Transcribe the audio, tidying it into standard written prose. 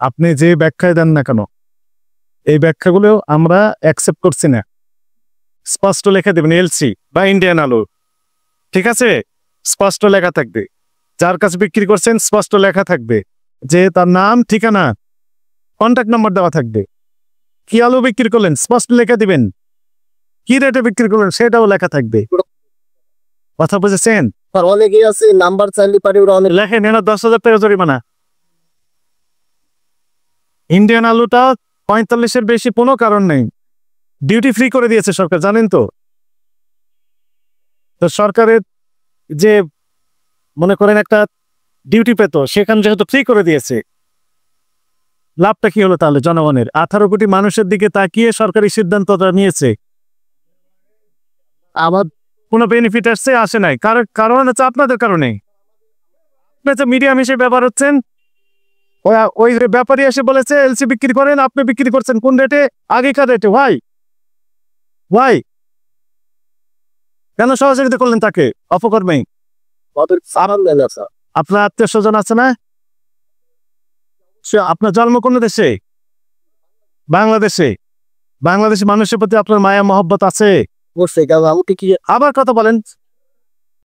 আপনি যে ব্যাখ্যায় দেন না কেন, এই ব্যাখ্যাগুলো আমরা অ্যাকসেপ্ট করছি না। স্পষ্ট লেখা দেবেন এলসি বা ইন্ডিয়ান আলু, ঠিক আছে? স্পষ্ট লেখা থাকবে। যার কাছে বিক্রি করছেন স্পষ্ট লেখা থাকবে যে তার নাম, ঠিকানা, কন্ট্যাক্ট নাম্বার দেওয়া থাকবে। কি আলু বিক্রি করলেন স্পষ্ট লেখা দিবেন, কি রেটে বিক্রি করলেন সেটাও লেখা থাকবে। কথা বুঝেছেন? অনেকেই আছে নাম্বার চাইলে পারে, ওরা অনেক লেখেন এরা 10,000 টাকা জরিমানা। ইন্ডিয়ান আলুটা 45-এর বেশি কোনো কারণ নেই, ডিউটি ফ্রি করে দিয়েছে সরকার, জানেন তো? তো সরকারের যে মনে করেন একটা ডিউটি পেত, সেখানে যেহেতু ফ্রি করে দিয়েছে, লাভটা কি হলো তাহলে জনগণের? 18 কোটি মানুষের দিকে তাকিয়ে সরকারি সিদ্ধান্তটা নিয়েছে, আবার কোনো বেনিফিট আসে নাই। কারণ হচ্ছে আপনাদের কারণে। মিডিয়াম হিসেবে ব্যবহার হচ্ছেন। ওই ব্যাপারী এসে বলেছে এলসি বিক্রি করেন, আপনি বিক্রি করছেন কোন রেটে? আগেকার রেটে। ওয়াই কেন সহযোগিতা করলেন তাকে? অপকর্মে। আপনার আত্মীয় স্বজন আছে না? আপনার জন্ম কোন দেশে? বাংলাদেশে। বাংলাদেশি মানুষের প্রতি আপনার মায়া মহব্বত আছে? করছে, আবার কথা বলেন।